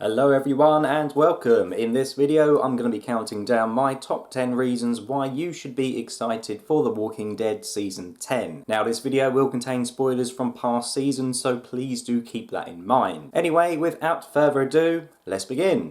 Hello everyone and welcome. In this video I'm going to be counting down my top 10 reasons why you should be excited for The Walking Dead Season 10. Now this video will contain spoilers from past seasons, so please do keep that in mind. Anyway, without further ado, let's begin.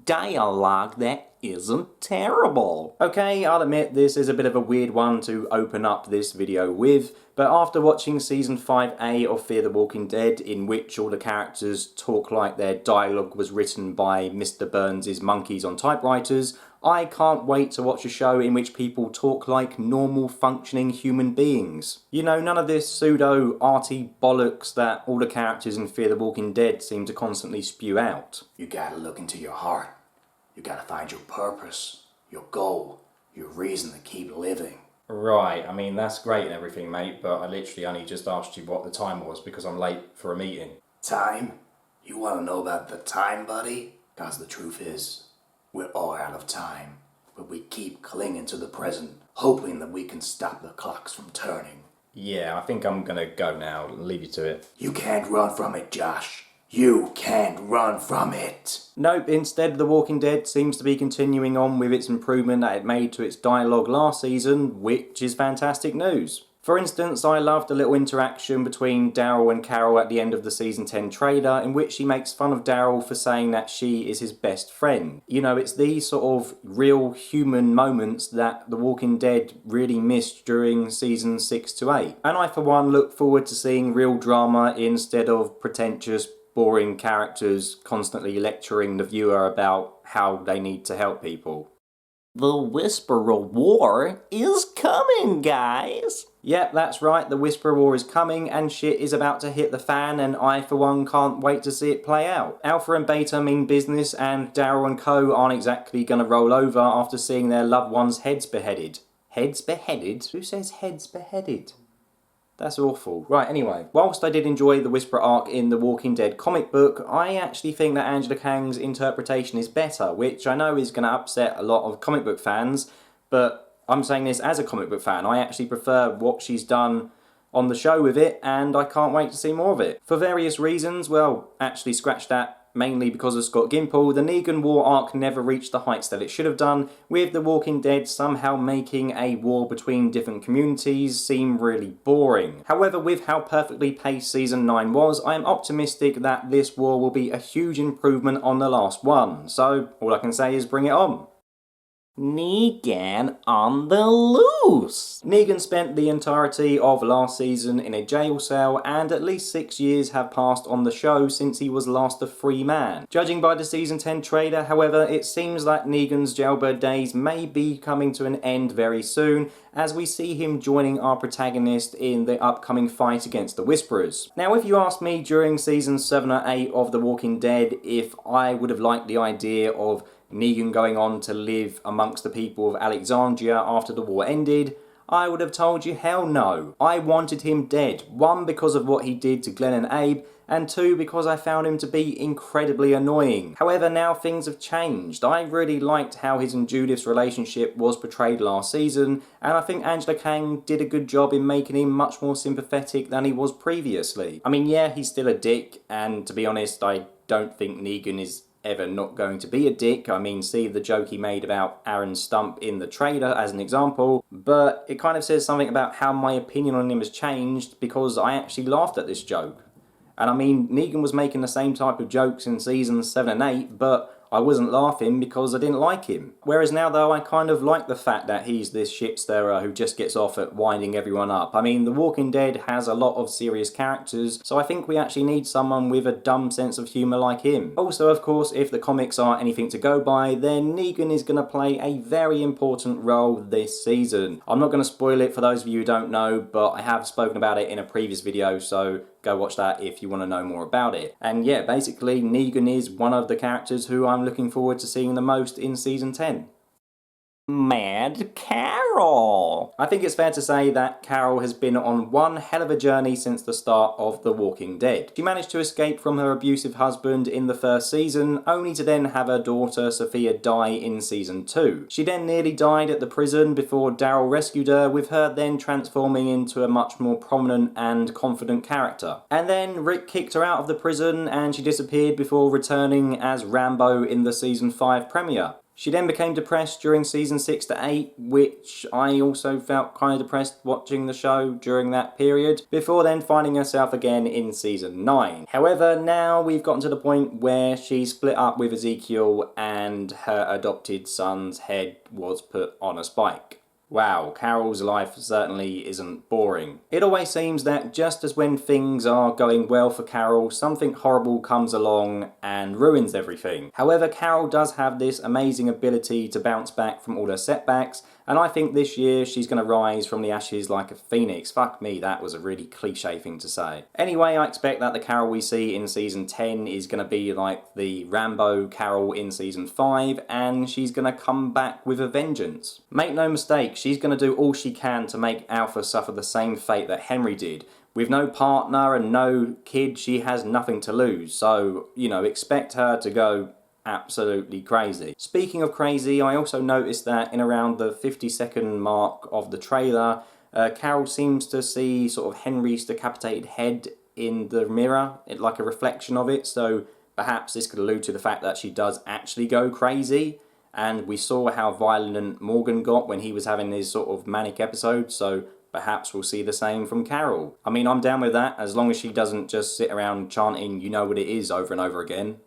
Dialogue that isn't terrible. Okay, I'll admit this is a bit of a weird one to open up this video with, but after watching Season 5A of Fear the Walking Dead, in which all the characters talk like their dialogue was written by Mr. Burns' monkeys on typewriters, I can't wait to watch a show in which people talk like normal functioning human beings. You know, none of this pseudo-arty bollocks that all the characters in Fear the Walking Dead seem to constantly spew out. You gotta look into your heart. You gotta find your purpose, your goal, your reason to keep living. Right, I mean that's great and everything, mate, but I literally only just asked you what the time was because I'm late for a meeting. Time? You wanna know about the time, buddy? 'Cause the truth is, we're all out of time, but we keep clinging to the present, hoping that we can stop the clocks from turning. Yeah, I think I'm gonna go now. Leave you to it. You can't run from it, Josh. You can't run from it. Nope, instead The Walking Dead seems to be continuing on with its improvement that it made to its dialogue last season, which is fantastic news. For instance, I loved the little interaction between Daryl and Carol at the end of the Season 10 trailer, in which she makes fun of Daryl for saying that she is his best friend. You know, it's these sort of real human moments that The Walking Dead really missed during Seasons 6 to 8. And I for one look forward to seeing real drama instead of pretentious, boring characters constantly lecturing the viewer about how they need to help people. The Whisperer War is coming, guys! Yep, that's right, the Whisperer War is coming and shit is about to hit the fan, and I for one can't wait to see it play out. Alpha and Beta mean business, and Daryl and co aren't exactly gonna roll over after seeing their loved ones' heads beheaded. Heads beheaded? Who says heads beheaded? That's awful. Right, anyway, whilst I did enjoy the Whisperer arc in the Walking Dead comic book, I actually think that Angela Kang's interpretation is better, which I know is going to upset a lot of comic book fans, but I'm saying this as a comic book fan. I actually prefer what she's done on the show with it, and I can't wait to see more of it. For various reasons, well, actually scratch that, mainly because of Scott Gimple, the Negan war arc never reached the heights that it should have done, with The Walking Dead somehow making a war between different communities seem really boring. However, with how perfectly paced Season 9 was, I am optimistic that this war will be a huge improvement on the last one, so all I can say is bring it on. Negan on the loose! Negan spent the entirety of last season in a jail cell, and at least 6 years have passed on the show since he was last a free man. Judging by the Season 10 trailer, however, it seems like Negan's jailbird days may be coming to an end very soon, as we see him joining our protagonist in the upcoming fight against the Whisperers. Now, if you asked me during Season 7 or 8 of The Walking Dead if I would have liked the idea of Negan going on to live amongst the people of Alexandria after the war ended, I would have told you hell no. I wanted him dead. 1, because of what he did to Glenn and Abe, and 2, because I found him to be incredibly annoying. However, now things have changed. I really liked how his and Judith's relationship was portrayed last season, and I think Angela Kang did a good job in making him much more sympathetic than he was previously. I mean, yeah, he's still a dick, and to be honest, I don't think Negan is ever not going to be a dick. I mean, see the joke he made about Aaron Stump in the trailer as an example, but it kind of says something about how my opinion on him has changed because I actually laughed at this joke. And I mean, Negan was making the same type of jokes in Seasons 7 and 8, but I wasn't laughing because I didn't like him. Whereas now though, I kind of like the fact that he's this shit stirrer who just gets off at winding everyone up. I mean, The Walking Dead has a lot of serious characters, so I think we actually need someone with a dumb sense of humour like him. Also, of course, if the comics are anything to go by, then Negan is going to play a very important role this season. I'm not going to spoil it for those of you who don't know, but I have spoken about it in a previous video, so go watch that if you want to know more about it. And yeah, basically Negan is one of the characters who I'm looking forward to seeing the most in Season 10. Mad Carol. I think it's fair to say that Carol has been on one hell of a journey since the start of The Walking Dead. She managed to escape from her abusive husband in the first season, only to then have her daughter Sophia die in season 2. She then nearly died at the prison before Daryl rescued her, with her then transforming into a much more prominent and confident character. And then Rick kicked her out of the prison and she disappeared before returning as Rambo in the season 5 premiere. She then became depressed during season 6 to 8, which I also felt kind of depressed watching the show during that period, before then finding herself again in season 9. However, now we've gotten to the point where she split up with Ezekiel and her adopted son's head was put on a spike. Wow, Carol's life certainly isn't boring. It always seems that just as when things are going well for Carol, something horrible comes along and ruins everything. However, Carol does have this amazing ability to bounce back from all her setbacks, and I think this year she's going to rise from the ashes like a phoenix. Fuck me, that was a really cliche thing to say. Anyway, I expect that the Carol we see in season 10 is going to be like the Rambo Carol in season 5, and she's going to come back with a vengeance. Make no mistake, she's going to do all she can to make Alpha suffer the same fate that Henry did. With no partner and no kid, she has nothing to lose, so, expect her to go absolutely crazy. Speaking of crazy, I also noticed that in around the 50-second mark of the trailer, Carol seems to see sort of Henry's decapitated head in the mirror, like a reflection of it, so perhaps this could allude to the fact that she does actually go crazy, and we saw how violent Morgan got when he was having his sort of manic episode, so perhaps we'll see the same from Carol. I mean, I'm down with that, as long as she doesn't just sit around chanting, "You know what it is," over and over again.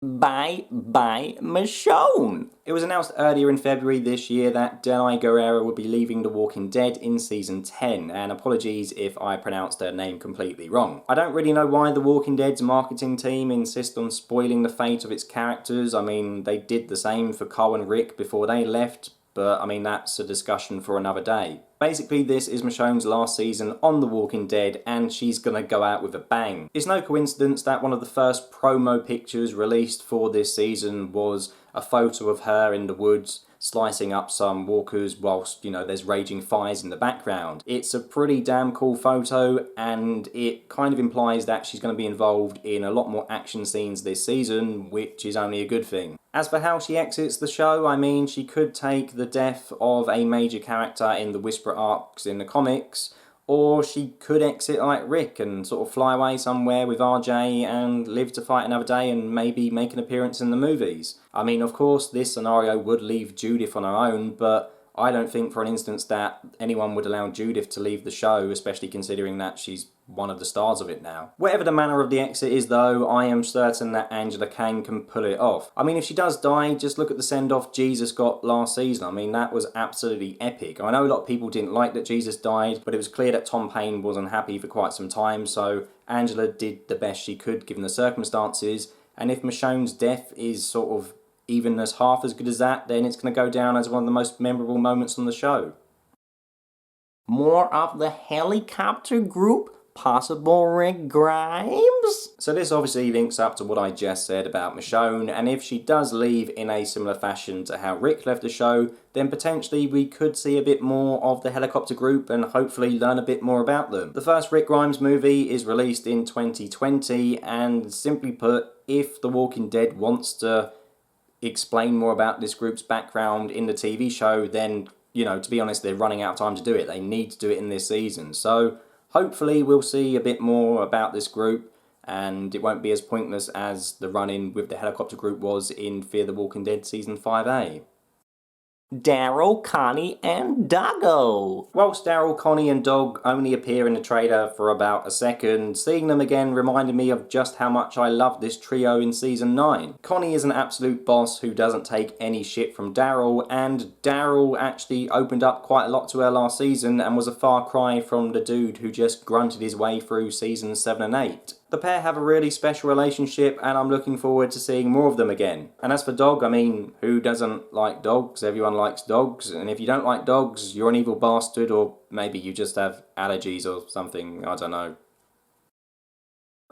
Bye Michonne. It was announced earlier in February this year that Denai Guerrero would be leaving The Walking Dead in season 10, and apologies if I pronounced her name completely wrong. I don't really know why The Walking Dead's marketing team insist on spoiling the fate of its characters. I mean, they did the same for Carl and Rick before they left, but I mean, that's a discussion for another day. Basically, this is Michonne's last season on The Walking Dead, and she's gonna go out with a bang. It's no coincidence that one of the first promo pictures released for this season was a photo of her in the woods slicing up some walkers whilst, there's raging fires in the background. It's a pretty damn cool photo, and it kind of implies that she's going to be involved in a lot more action scenes this season, which is only a good thing. As for how she exits the show, I mean, she could take the death of a major character in the Whisper arcs in the comics, or she could exit like Rick and sort of fly away somewhere with RJ and live to fight another day and maybe make an appearance in the movies. I mean, of course, this scenario would leave Judith on her own, but I don't think for an instance that anyone would allow Judith to leave the show, especially considering that she's one of the stars of it now. Whatever the manner of the exit is though, I am certain that Angela Kang can pull it off. I mean, if she does die, just look at the send-off Jesus got last season. I mean, that was absolutely epic. I know a lot of people didn't like that Jesus died, but it was clear that Tom Payne wasn't happy for quite some time, so Angela did the best she could given the circumstances, and if Michonne's death is sort of even as half as good as that, then it's going to go down as one of the most memorable moments on the show. More of the helicopter group? Possible Rick Grimes? So this obviously links up to what I just said about Michonne, and if she does leave in a similar fashion to how Rick left the show, then potentially we could see a bit more of the helicopter group and hopefully learn a bit more about them. The first Rick Grimes movie is released in 2020, and simply put, if The Walking Dead wants to explain more about this group's background in the TV show, then, to be honest, they're running out of time to do it. They need to do it in this season. So hopefully we'll see a bit more about this group, and it won't be as pointless as the run-in with the helicopter group was in Fear the Walking Dead Season 5A. Daryl, Connie, and Doggo. Whilst Daryl, Connie and Dog only appear in the trailer for about a second, seeing them again reminded me of just how much I loved this trio in Season 9. Connie is an absolute boss who doesn't take any shit from Daryl, and Daryl actually opened up quite a lot to her last season and was a far cry from the dude who just grunted his way through Seasons 7 and 8. The pair have a really special relationship, and I'm looking forward to seeing more of them again. And as for Dog, I mean, who doesn't like dogs? Everyone likes dogs, and if you don't like dogs, you're an evil bastard, or maybe you just have allergies or something, I don't know.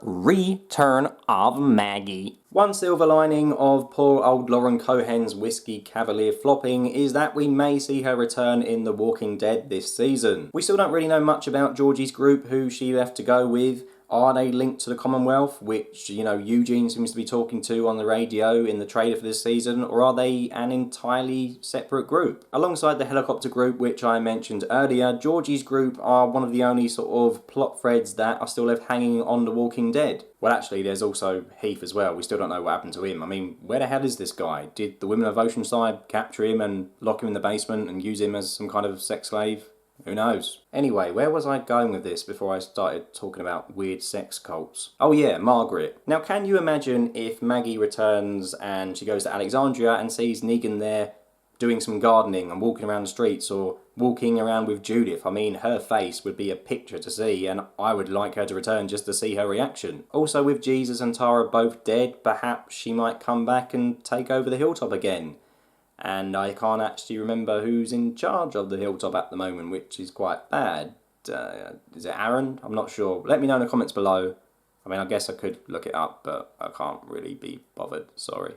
Return of Maggie. One silver lining of poor old Lauren Cohan's Whiskey Cavalier flopping is that we may see her return in The Walking Dead this season. We still don't really know much about Georgie's group, who she left to go with. Are they linked to the Commonwealth, which, you know, Eugene seems to be talking to on the radio in the trailer for this season, or are they an entirely separate group? Alongside the helicopter group, which I mentioned earlier, Georgie's group are one of the only sort of plot threads that are still left hanging on The Walking Dead. Well, actually, there's also Heath as well. We still don't know what happened to him. I mean, where the hell is this guy? Did the women of Oceanside capture him and lock him in the basement and use him as some kind of sex slave? Who knows? Anyway, where was I going with this before I started talking about weird sex cults? Oh yeah, Margaret. Now, can you imagine if Maggie returns and she goes to Alexandria and sees Negan there doing some gardening and walking around the streets, or walking around with Judith? I mean, her face would be a picture to see, and I would like her to return just to see her reaction. Also, with Jesus and Tara both dead, perhaps she might come back and take over the hilltop again. And I can't actually remember who's in charge of the hilltop at the moment, which is quite bad. Is it Aaron? I'm not sure. Let me know in the comments below. I mean, I guess I could look it up, but I can't really be bothered. Sorry.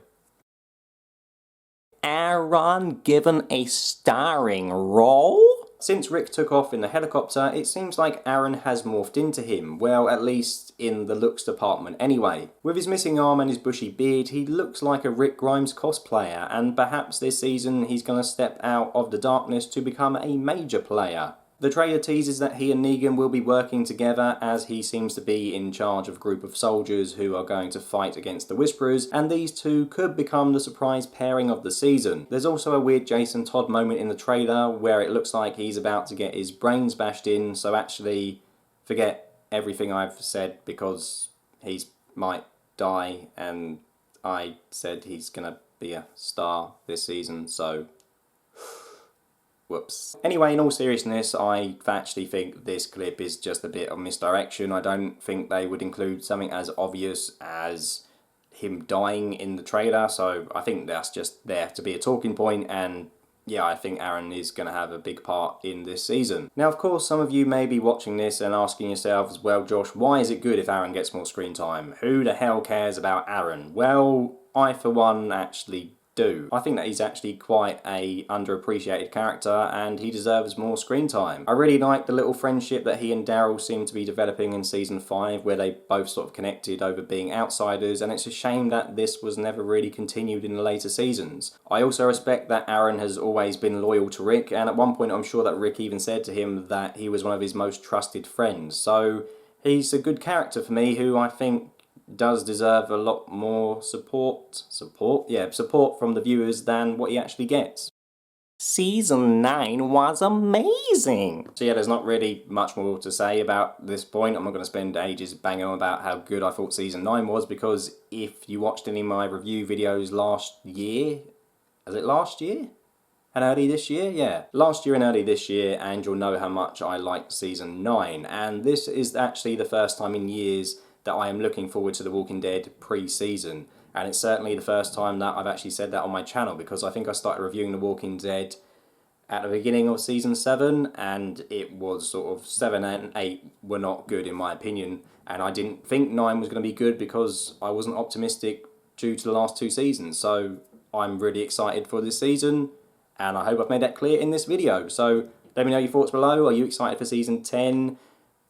Aaron given a starring role? Since Rick took off in the helicopter, it seems like Aaron has morphed into him. Well, at least in the looks department anyway. With his missing arm and his bushy beard, he looks like a Rick Grimes cosplayer, and perhaps this season he's gonna step out of the darkness to become a major player. The trailer teases that he and Negan will be working together, as he seems to be in charge of a group of soldiers who are going to fight against the Whisperers, and these two could become the surprise pairing of the season. There's also a weird Jason Todd moment in the trailer where it looks like he's about to get his brains bashed in, so actually forget everything I've said because he might die, and I said he's gonna be a star this season, so whoops. Anyway, in all seriousness, I actually think this clip is just a bit of misdirection. I don't think they would include something as obvious as him dying in the trailer, so I think that's just there to be a talking point, and yeah, I think Aaron is going to have a big part in this season. Now, of course, some of you may be watching this and asking yourselves, well, Josh, why is it good if Aaron gets more screen time? Who the hell cares about Aaron? Well, I, for one, actually do. I think that he's actually quite a underappreciated character, and he deserves more screen time. I really like the little friendship that he and Daryl seem to be developing in season 5, where they both sort of connected over being outsiders, and it's a shame that this was never really continued in the later seasons. I also respect that Aaron has always been loyal to Rick, and at one point I'm sure that Rick even said to him that he was one of his most trusted friends. So he's a good character for me, who I think does deserve a lot more support from the viewers than what he actually gets. Season 9 was amazing! So yeah, there's not really much more to say about this point. I'm not going to spend ages banging on about how good I thought Season 9 was, because if you watched any of my review videos last year, is it last year? And early this year? Yeah. Last year and early this year, and you'll know how much I liked Season 9. And this is actually the first time in years that I am looking forward to The Walking Dead pre-season. And it's certainly the first time that I've actually said that on my channel, because I think I started reviewing The Walking Dead at the beginning of Season 7, and it was sort of 7 and 8 were not good in my opinion, and I didn't think 9 was going to be good because I wasn't optimistic due to the last 2 seasons. So I'm really excited for this season, and I hope I've made that clear in this video. So let me know your thoughts below. Are you excited for Season 10?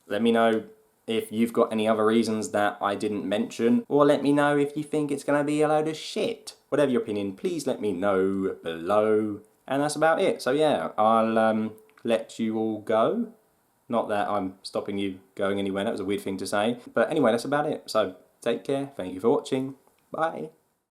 Let me know if you've got any other reasons that I didn't mention, or let me know if you think it's going to be a load of shit. Whatever your opinion, please let me know below. And that's about it. So yeah, I'll let you all go. Not that I'm stopping you going anywhere, that was a weird thing to say. But anyway, that's about it. So take care, thank you for watching, bye.